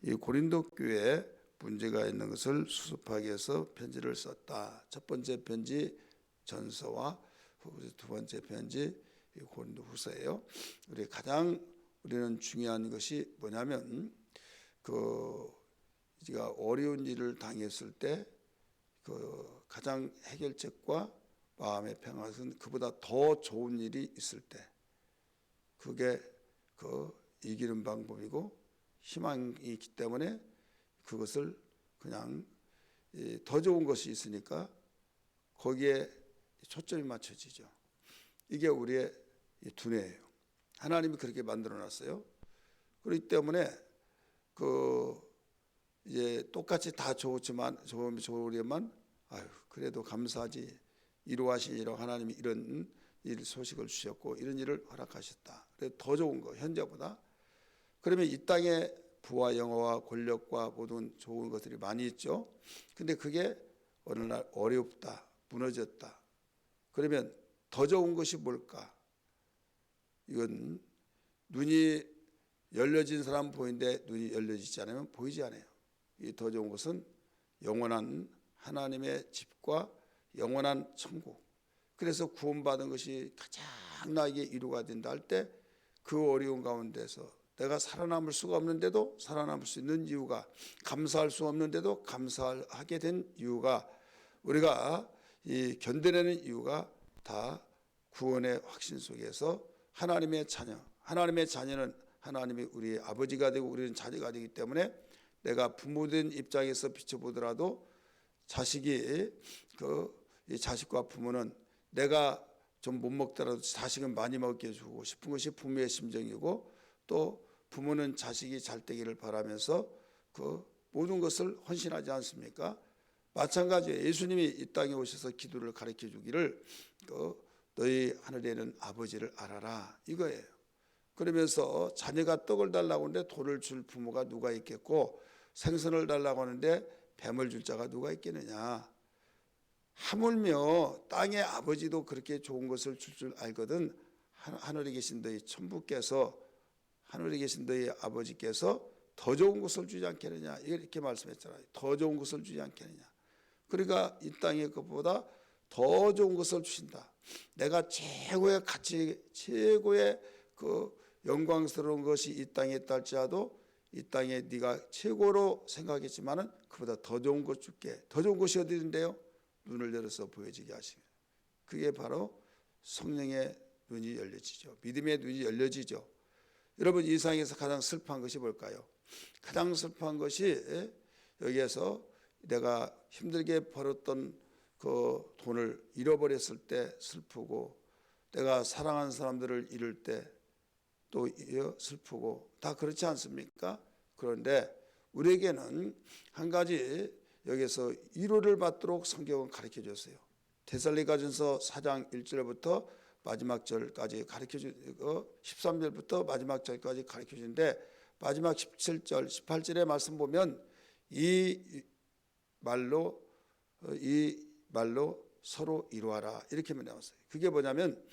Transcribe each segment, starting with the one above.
이 고린도 교회에 문제가 있는 것을 수습하기 위해서 편지를 썼다. 첫 번째 편지 전서와 두 번째 편지 고린도 후서예요. 우리는 중요한 것이 뭐냐면 우리가 어려운 일을 당했을 때 가장 해결책과 마음의 평화는 그보다 더 좋은 일이 있을 때 그게 이기는 방법이고 희망이 있기 때문에 그것을 그냥 더 좋은 것이 있으니까 거기에 초점이 맞춰지죠. 이게 우리의 두뇌예요. 하나님이 그렇게 만들어 놨어요. 그렇기 때문에 이제 똑같이 다 좋으려면 그래도 감사하지. 이루하시니라 하나님이 이런 일 소식을 주셨고 이런 일을 허락하셨다. 그래서 더 좋은 거 현재보다. 그러면 이 땅에 부와 영화와 권력과 모든 좋은 것들이 많이 있죠. 근데 그게 어느 날 어렵다, 무너졌다. 그러면 더 좋은 것이 뭘까? 이건 눈이 열려진 사람 보이는데 눈이 열려지지 않으면 보이지 않아요. 이 더 좋은 것은 영원한 하나님의 집과 영원한 천국. 그래서 구원받은 것이 가장 나에게 이루가 된다 할 때 그 어려운 가운데서 내가 살아남을 수가 없는데도 살아남을 수 있는 이유가, 감사할 수 없는데도 감사하게 된 이유가, 우리가 견뎌내는 이유가 다 구원의 확신 속에서 하나님의 자녀는 하나님이 우리의 아버지가 되고 우리는 자녀가 되기 때문에 내가 부모된 입장에서 비춰보더라도 자식이 이 자식과 부모는 내가 좀 못 먹더라도 자식은 많이 먹게 해주고 싶은 것이 부모의 심정이고, 또 부모는 자식이 잘 되기를 바라면서 모든 것을 헌신하지 않습니까? 마찬가지예요. 예수님이 이 땅에 오셔서 기도를 가르쳐 주기를 너희 하늘에 있는 아버지를 알아라 이거예요. 그러면서 자녀가 떡을 달라고 하는데 돌을 줄 부모가 누가 있겠고, 생선을 달라고 하는데 뱀을 줄 자가 누가 있겠느냐. 하물며 땅의 아버지도 그렇게 좋은 것을 줄 알거든 하늘에 계신 너희 천부께서, 하늘에 계신 너희 아버지께서 더 좋은 것을 주지 않겠느냐 이렇게 말씀했잖아요. 더 좋은 것을 주지 않겠느냐. 그러니까 이 땅의 것보다 더 좋은 것을 주신다. 내가 최고의 가치, 최고의 영광스러운 것이 이 땅에 있다 할지라도 이 땅에 네가 최고로 생각했지만은 그보다 더 좋은 것 줄게. 더 좋은 것이 어디 있는데요? 눈을 열어서 보여지게 하시는. 그게 바로 성령의 눈이 열려지죠. 믿음의 눈이 열려지죠. 여러분, 이 세상에서 가장 슬퍼한 것이 뭘까요? 가장 슬퍼한 것이 여기에서 내가 힘들게 벌었던 그 돈을 잃어버렸을 때 슬프고, 내가 사랑하는 사람들을 잃을 때 또 슬프고, 다 그렇지 않습니까? 그런데 우리에게는 한 가지 여기서 위로를 받도록 성경은 가르쳐 줬어요. 데살로니가전서 4장 1절부터 마지막 절까지 가르쳐 주고 13절부터 마지막 절까지 가르쳐 주는데, 마지막 17절, 18절의 말씀 보면 이 말로 서로 이루하라 이렇게 나왔어요. 그게 뭐냐면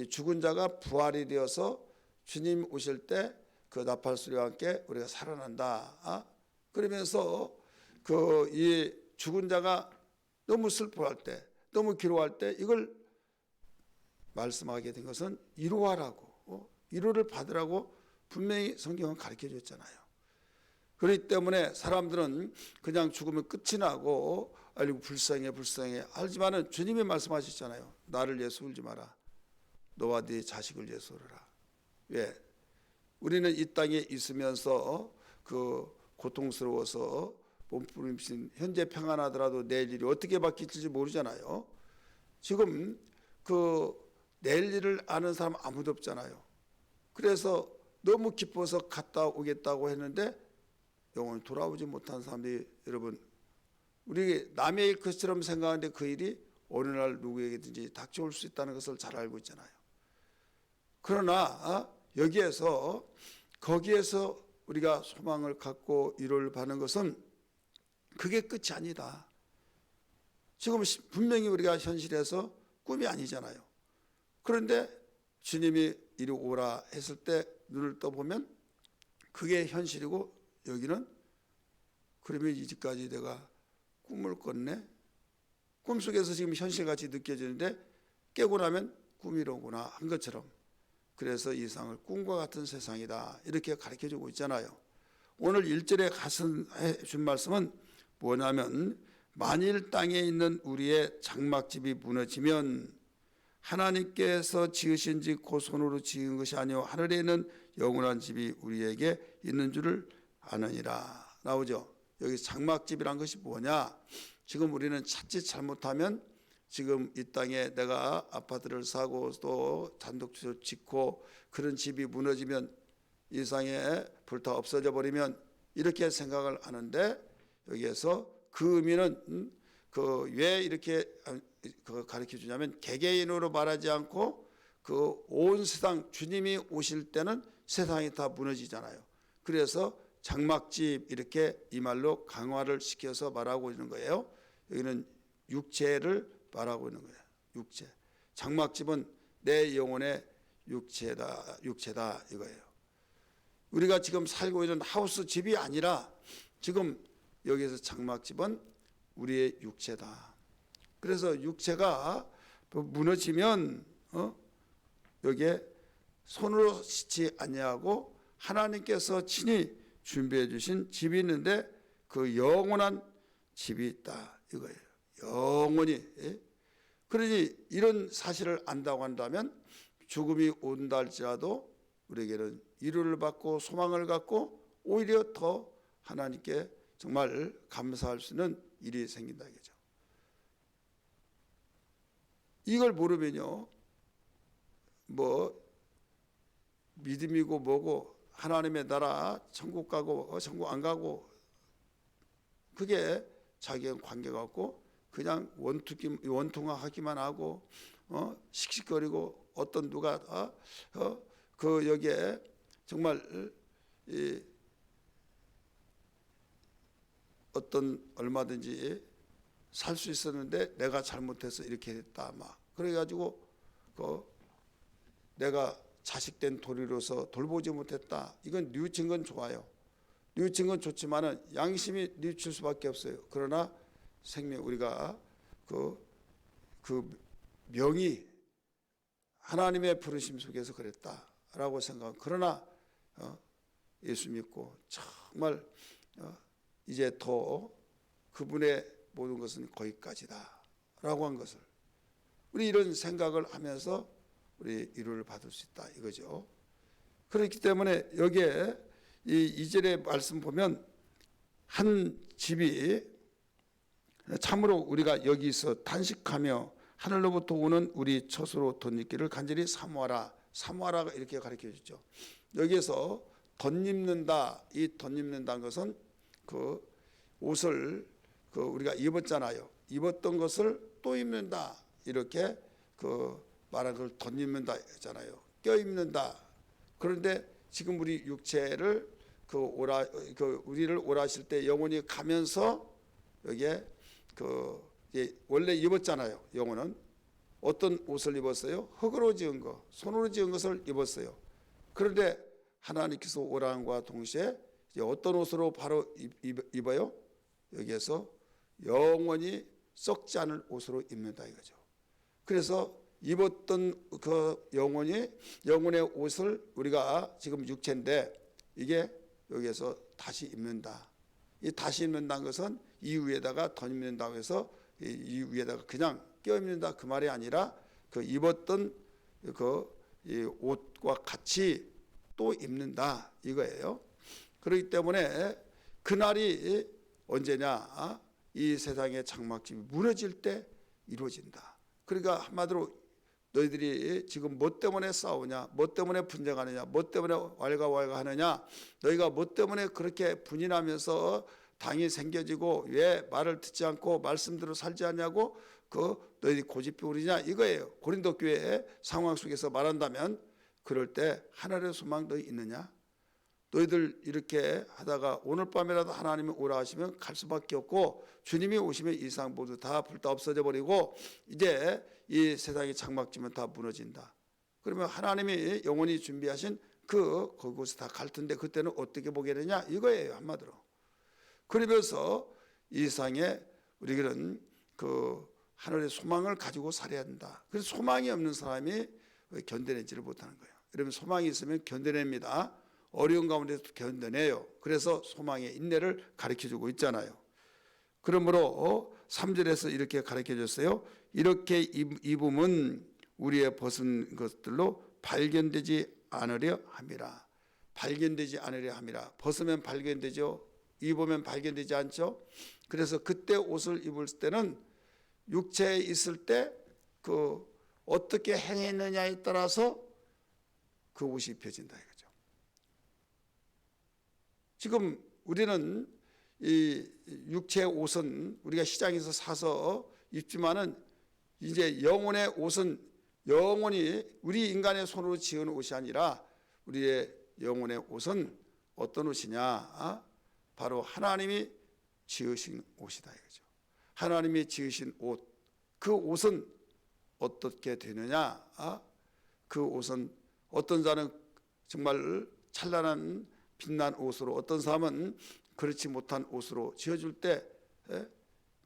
죽은 자가 부활이 되어서 주님 오실 때 그 나팔 소리와 함께 우리가 살아난다. 그러면서 이 죽은 자가 너무 슬퍼할 때, 너무 괴로워할 때 이걸 말씀하게 된 것은 이루하라고, 위로를 받으라고 분명히 성경은 가르쳐 줬잖아요. 그렇기 때문에 사람들은 그냥 죽으면 끝이 나고 아이고 불쌍해 알지만은 주님이 말씀하셨잖아요. 나를 위해서 울지 마라. 너와 네 자식을 위해서 울어라. 왜? 우리는 이 땅에 있으면서 고통스러워서 몸부림친 현재 평안하더라도 내일 일이 어떻게 바뀔지 모르잖아요. 지금 내일 일을 아는 사람 아무도 없잖아요. 그래서 너무 기뻐서 갔다 오겠다고 했는데 영원히 돌아오지 못한 사람들이, 여러분, 우리 남의 일 것처럼 생각하는데 그 일이 어느 날 누구에게든지 닥쳐올 수 있다는 것을 잘 알고 있잖아요. 그러나 거기에서 우리가 소망을 갖고 위로를 받는 것은 그게 끝이 아니다. 지금 분명히 우리가 현실에서 꿈이 아니잖아요. 그런데 주님이 이리 오라 했을 때 눈을 떠보면 그게 현실이고 여기는 그러면 이제까지 내가 꿈을 꿨네? 꿈속에서 지금 현실같이 느껴지는데 깨고 나면 꿈이로구나 한 것처럼, 그래서 이 세상을 꿈과 같은 세상이다 이렇게 가르쳐주고 있잖아요. 오늘 1절에 가슴해 준 말씀은 뭐냐면, 만일 땅에 있는 우리의 장막집이 무너지면 하나님께서 지으신 집 곧 손으로 지은 것이 아니요 하늘에 있는 영원한 집이 우리에게 있는 줄을 아느니라 나오죠. 여기 장막집이란 것이 뭐냐? 지금 우리는 자칫 잘못하면 지금 이 땅에 내가 아파트를 사고 또 단독주택을 짓고 그런 집이 무너지면 이 세상에 불타 없어져 버리면 이렇게 생각을 하는데, 여기에서 그 의미는 왜 이렇게 가르쳐 주냐면, 개개인으로 말하지 않고 그 온 세상 주님이 오실 때는 세상이 다 무너지잖아요. 그래서 장막집 이렇게 이 말로 강화를 시켜서 말하고 있는 거예요. 여기는 육체를 말하고 있는 거예요. 육체. 장막집은 내 영혼의 육체다 이거예요. 우리가 지금 살고 있는 하우스 집이 아니라 지금 여기서 장막집은 우리의 육체다. 그래서 육체가 무너지면 여기에 손으로 짓지 아니하고 하나님께서 친히 준비해 주신 집이 있는데 그 영원한 집이 있다 이거예요. 영원히. 그러니 이런 사실을 안다고 한다면 죽음이 온다 할지라도 우리에게는 위로를 받고 소망을 갖고 오히려 더 하나님께 정말 감사할 수 있는 일이 생긴다 이거죠. 이걸 모르면요, 뭐 믿음이고 뭐고 하나님의 나라 천국 가고 천국 안 가고 그게 자기의 관계가 없고 그냥 원통하기만 하고 씩씩거리고 어떤 누가 그 여기에 정말 어떤 얼마든지 살 수 있었는데 내가 잘못해서 이렇게 됐다 막 그래가지고 내가 자식된 도리로서 돌보지 못했다. 이건 뉘우친 건 좋아요. 뉘우친 건 좋지만은 양심이 뉘우칠 수밖에 없어요. 그러나 생명 우리가 그 명이 하나님의 부르심 속에서 그랬다라고 생각. 그러나 예수 믿고 정말 이제 더 그분의 모든 것은 거기까지다라고 한 것을 우리 이런 생각을 하면서 우리 위로를 받을 수 있다 이거죠. 그렇기 때문에 여기에 이 2절의 말씀 보면 한 집이 참으로 우리가 여기서 단식하며 하늘로부터 오는 우리 처소로 덧입기를 간절히 사모하라가 이렇게 가르쳐 주죠. 여기에서 덧입는다, 이 덧입는다는 것은 그 옷을 우리가 입었잖아요. 입었던 것을 또 입는다 이렇게 말한 걸 덧입는다 했잖아요. 껴입는다. 그런데 지금 우리 육체를 우리를 오라실 때 영혼이 가면서 여기에 원래 입었잖아요. 영혼은 어떤 옷을 입었어요? 흙으로 지은 거, 손으로 지은 것을 입었어요. 그런데 하나님께서 오라함과 동시에 이제 어떤 옷으로 바로 입어요? 여기에서 영원히 썩지 않을 옷으로 입는다 이거죠. 그래서 입었던 그 영혼의 옷을 우리가 지금 육체인데 이게 여기에서 다시 입는다. 이 다시 입는다는 것은 이 위에다가 덧입는다고 해서 이 위에다가 그냥 껴입는다 그 말이 아니라 그 입었던 이 옷과 같이 또 입는다 이거예요. 그렇기 때문에 그날이 언제냐? 이 세상의 장막집이 무너질 때 이루어진다. 그러니까 한마디로 너희들이 지금 뭐 때문에 싸우냐, 뭐 때문에 분쟁하느냐, 뭐 때문에 왈가왈가하느냐, 너희가 뭐 때문에 그렇게 분인하면서 당이 생겨지고 왜 말을 듣지 않고 말씀대로 살지 않냐고 너희들이 고집이 오르냐 이거예요. 고린도 교회의 상황 속에서 말한다면 그럴 때 하늘의 소망 너희 있느냐? 너희들 이렇게 하다가 오늘 밤이라도 하나님이 오라 하시면 갈 수밖에 없고 주님이 오시면 이 세상 모두 다 불타 없어져 버리고 이제 이 세상이 장막지면 다 무너진다. 그러면 하나님이 영원히 준비하신 거기서 다 갈 텐데 그때는 어떻게 보게 되냐 이거예요, 한마디로. 그러면서 이 세상에 우리는 하늘의 소망을 가지고 살아야 된다. 그래서 소망이 없는 사람이 견뎌내지를 못하는 거예요. 여러분, 소망이 있으면 견뎌냅니다. 어려운 가운데서 견뎌내요. 그래서 소망의 인내를 가르쳐주고 있잖아요. 그러므로 3절에서 이렇게 가르쳐줬어요. 이렇게 입음은 우리의 벗은 것들로 발견되지 않으려 함이라. 발견되지 않으려 함이라. 벗으면 발견되죠. 입으면 발견되지 않죠. 그래서 그때 옷을 입을 때는 육체에 있을 때 어떻게 행했느냐에 따라서 그 옷이 입혀진다 이거죠. 지금 우리는 이 육체의 옷은 우리가 시장에서 사서 입지만은 이제 영혼의 옷은 영원히 우리 인간의 손으로 지은 옷이 아니라 우리의 영혼의 옷은 어떤 옷이냐? 바로 하나님이 지으신 옷이다 이거죠. 하나님이 지으신 옷, 그 옷은 어떻게 되느냐? 그 옷은 어떤 자는 정말 찬란한 빛난 옷으로, 어떤 사람은 그렇지 못한 옷으로 지어줄 때,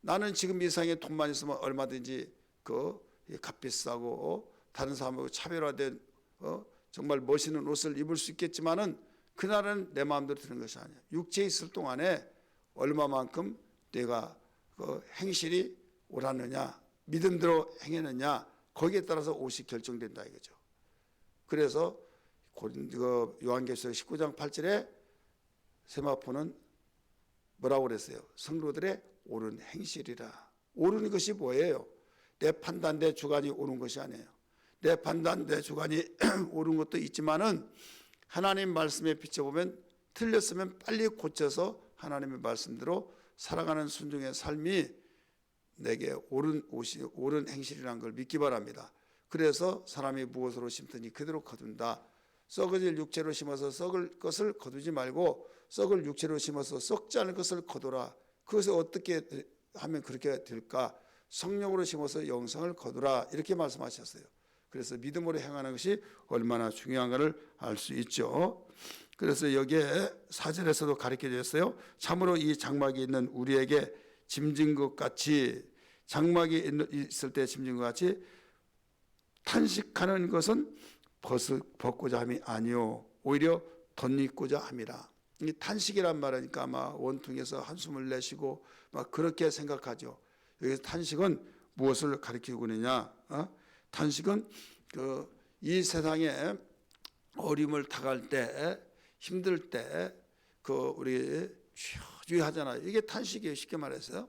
나는 지금 이 세상에 돈만 있으면 얼마든지 값비싸고 다른 사람하고 차별화된 정말 멋있는 옷을 입을 수 있겠지만은 그날은 내 마음대로 되는 것이 아니야. 육체에 있을 동안에 얼마만큼 내가 행실이 옳았느냐, 믿음대로 행했느냐, 거기에 따라서 옷이 결정된다 이거죠. 그래서 요한계시록 19장 8절에 세마포는 뭐라고 그랬어요? 성도들의 옳은 행실이라. 옳은 것이 뭐예요? 내 판단, 내 주관이 옳은 것이 아니에요. 내 판단, 내 주관이 옳은 것도 있지만은 하나님 말씀에 비춰보면 틀렸으면 빨리 고쳐서 하나님의 말씀대로 살아가는 순종의 삶이 내게 옳은 옷이, 옳은 행실이라는 걸 믿기 바랍니다. 그래서 사람이 무엇으로 심든지 그대로 거둔다. 썩어질 육체로 심어서 썩을 것을 거두지 말고 썩을 육체로 심어서 썩지 않을 것을 거두라. 그것을 어떻게 하면 그렇게 될까? 성령으로 심어서 영성을 거두라. 이렇게 말씀하셨어요. 그래서 믿음으로 행하는 것이 얼마나 중요한가를 알 수 있죠. 그래서 여기에 4절에서도 가르쳐 주셨어요. 참으로 이 장막이 있는 우리에게 짐진 것 같이, 장막이 있을 때 짐진 것 같이 탄식하는 것은 벗고자 함이 아니요 오히려 덧입고자 함이라. 이 탄식이란 말하니까 아마 원통에서 한숨을 내쉬고 막 그렇게 생각하죠. 여기서 탄식은 무엇을 가리키고 있느냐? 탄식은 이 세상에 어려움을 당할 때, 힘들 때 우리 주의하잖아요. 이게 탄식이에요. 쉽게 말해서.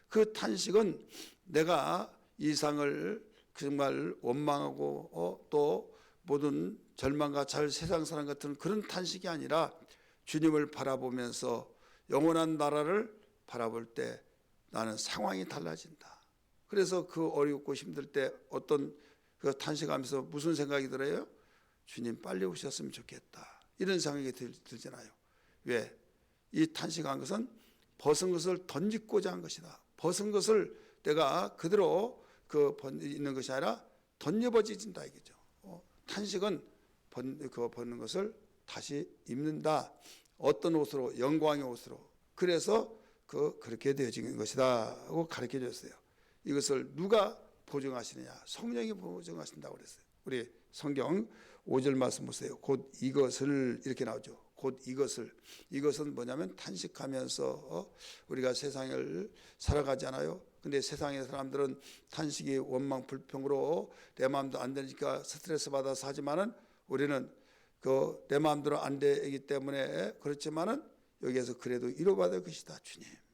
그 탄식은 내가 이 상을 정말 원망하고 또 모든 절망과 세상 사람 같은 그런 탄식이 아니라 주님을 바라보면서 영원한 나라를 바라볼 때 나는 상황이 달라진다. 그래서 어렵고 힘들 때 어떤 탄식하면서 무슨 생각이 들어요? 주님 빨리 오셨으면 좋겠다. 이런 생각이 들잖아요. 왜? 이 탄식한 것은 벗은 것을 덧입고자 한 것이다. 벗은 것을 내가 그대로 있는 것이 아니라 덧입어진다 이거죠. 탄식은 벗는 것을 다시 입는다. 어떤 옷으로? 영광의 옷으로. 그래서 그렇게 되어진 것이다 하고 가르쳐 줬어요. 이것을 누가 보증하시느냐? 성령이 보증하신다고 그랬어요. 우리 성경 5절 말씀 보세요. 곧 이것을 이렇게 나오죠. 곧 이것은 뭐냐면 탄식하면서 우리가 세상을 살아가잖아요. 근데 세상의 사람들은 탄식이 원망 불평으로 내 마음도 안 되니까 스트레스 받아서 하지만은 우리는 내 마음대로 안 되기 때문에 그렇지만은 여기에서 그래도 위로받을 것이다.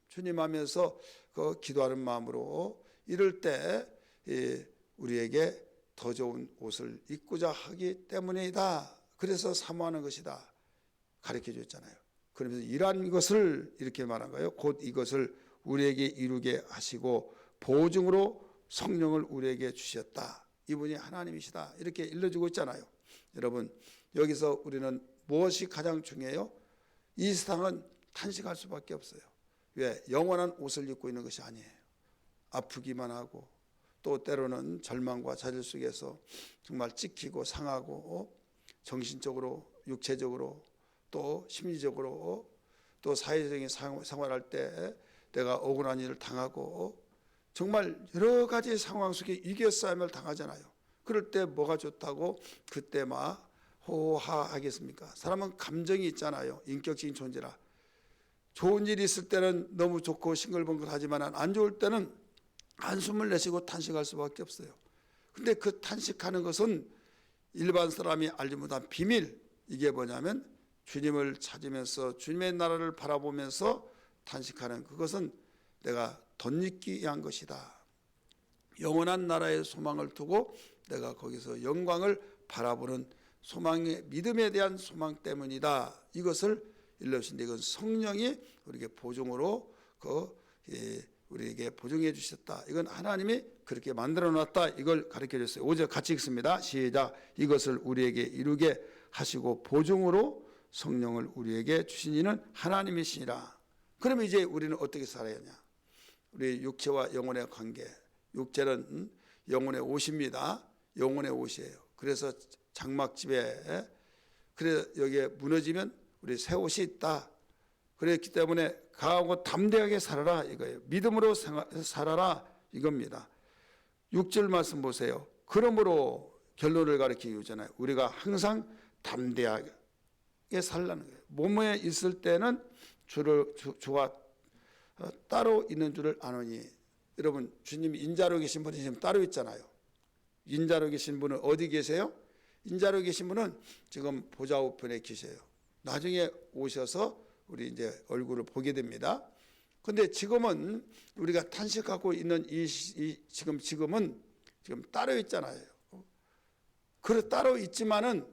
주님 하면서 기도하는 마음으로 이럴 때 우리에게 더 좋은 옷을 입고자 하기 때문이다. 그래서 사모하는 것이다. 가르쳐 줬잖아요. 그러면서 이러한 것을 이렇게 말한 거예요. 곧 이것을 우리에게 이루게 하시고 보증으로 성령을 우리에게 주셨다. 이분이 하나님이시다. 이렇게 일러주고 있잖아요. 여러분, 여기서 우리는 무엇이 가장 중요해요? 이 세상은 탄식할 수밖에 없어요. 왜? 영원한 옷을 입고 있는 것이 아니에요. 아프기만 하고 또 때로는 절망과 좌절 속에서 정말 찍히고 상하고 정신적으로 육체적으로 또 심리적으로 또 사회적인 생활할 때 내가 억울한 일을 당하고 정말 여러 가지 상황 속에 위기싸움을 당하잖아요. 그럴 때 뭐가 좋다고 그때 막 호하하겠습니까? 사람은 감정이 있잖아요. 인격적인 존재라. 좋은 일이 있을 때는 너무 좋고 싱글벙글하지만 안 좋을 때는 한숨을 내쉬고 탄식할 수밖에 없어요. 근데 그 탄식하는 것은 일반 사람이 알지 못한 비밀, 이게 뭐냐면 주님을 찾으면서 주님의 나라를 바라보면서 탄식하는 그것은 내가 덧입기 위한 것이다. 영원한 나라의 소망을 두고 내가 거기서 영광을 바라보는 소망의 믿음에 대한 소망 때문이다. 이것을 일러주신데 이건 성령이 우리에게 보증으로 우리에게 보증해 주셨다. 이건 하나님이 그렇게 만들어 놨다. 이걸 가르쳐 줬어요. 5절 같이 읽습니다. 시작. 이것을 우리에게 이루게 하시고 보증으로 성령을 우리에게 주신 이는 하나님이시니라. 그러면 이제 우리는 어떻게 살아야 하냐? 우리 육체와 영혼의 관계. 육체는 영혼의 옷입니다. 영혼의 옷이에요. 그래서 장막집에 그래 여기에 무너지면 우리 새 옷이 있다. 그렇기 때문에 강하고 담대하게 살아라 이거예요. 믿음으로 살아라 이겁니다. 6절 말씀 보세요. 그러므로 결론을 가리키고 있잖아요. 우리가 항상 담대하게 살라는 거예요. 몸에 있을 때는 주와 따로 있는 줄을 아노니. 여러분 주님이 인자로 계신 분이 지금 따로 있잖아요. 인자로 계신 분은 어디 계세요? 인자로 계신 분은 지금 보좌 우편에 계세요. 나중에 오셔서 우리 이제 얼굴을 보게 됩니다. 근데 지금은 우리가 탄식하고 있는 지금은 따로 있잖아요. 그래 따로 있지만은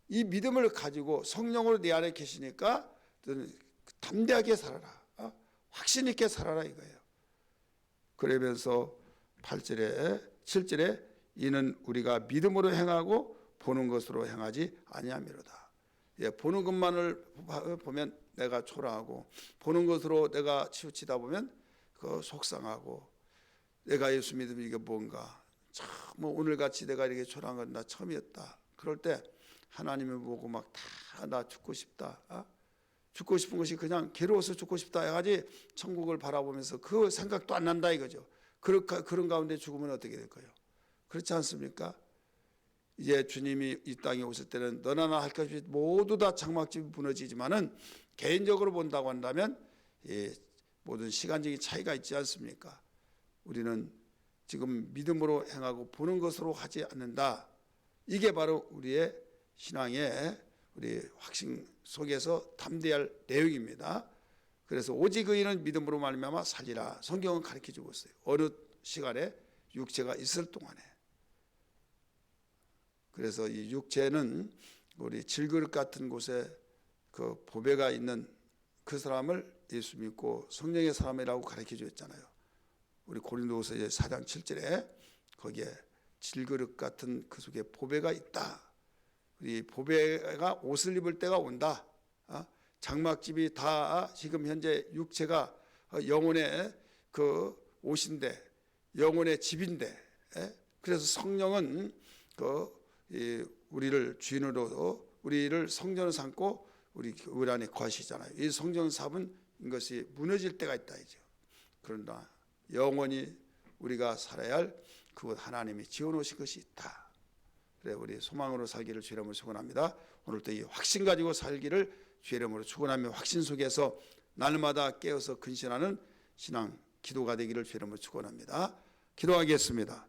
이 믿음을 가지고 성령으로 내 안에 계시니까 담대하게 살아라. 확신 있게 살아라 이거예요. 그러면서 8절에 7절에 이는 우리가 믿음으로 행하고 보는 것으로 행하지 아니함이로다. 예, 보는 것만을 보면 내가 초라하고 보는 것으로 내가 치우치다 보면 그 속상하고 내가 예수 믿으면 이게 뭔가 참 뭐 오늘같이 내가 이렇게 초라한 건 나 처음이었다. 그럴 때 하나님을 보고 막 다 나 죽고 싶다. 죽고 싶은 것이 그냥 괴로워서 죽고 싶다 해가지 천국을 바라보면서 그 생각도 안 난다 이거죠. 그런 가운데 죽으면 어떻게 될까요? 그렇지 않습니까? 이제 주님이 이 땅에 오실 때는 너나 나 할 것 없이 모두 다 장막집이 무너지지만은 개인적으로 본다고 한다면 모든 시간적인 차이가 있지 않습니까? 우리는 지금 믿음으로 행하고 보는 것으로 하지 않는다. 이게 바로 우리의 신앙의 우리 확신 속에서 담대할 내용입니다. 그래서 오직 의인은 믿음으로 말미암아 살리라. 성경은 가르쳐주고 있어요. 어느 시간에 육체가 있을 동안에. 그래서 이 육체는 우리 질그릇 같은 곳에 그 보배가 있는 그 사람을 예수 믿고 성령의 사람이라고 가르쳐 줬잖아요. 우리 고린도후서 4장 7절에 거기에 질그릇 같은 그 속에 보배가 있다. 우리 보배가 옷을 입을 때가 온다. 장막집이 다 지금 현재 육체가 영혼의 그 옷인데 영혼의 집인데 그래서 성령은 우리를 주인으로 우리를 성전을 삼고 우리 안에 거하시잖아요. 이 성전 삼은 것이 무너질 때가 있다 이죠. 그러나 영원히 우리가 살아야 할 그곳 하나님이 지어놓으신 것이 있다. 그래 우리 소망으로 살기를 주의 이름으로 축원합니다. 오늘도 이 확신 가지고 살기를 주의 이름으로 축원하며 확신 속에서 날마다 깨어서 근신하는 신앙 기도가 되기를 주의 이름으로 축원합니다. 기도하겠습니다.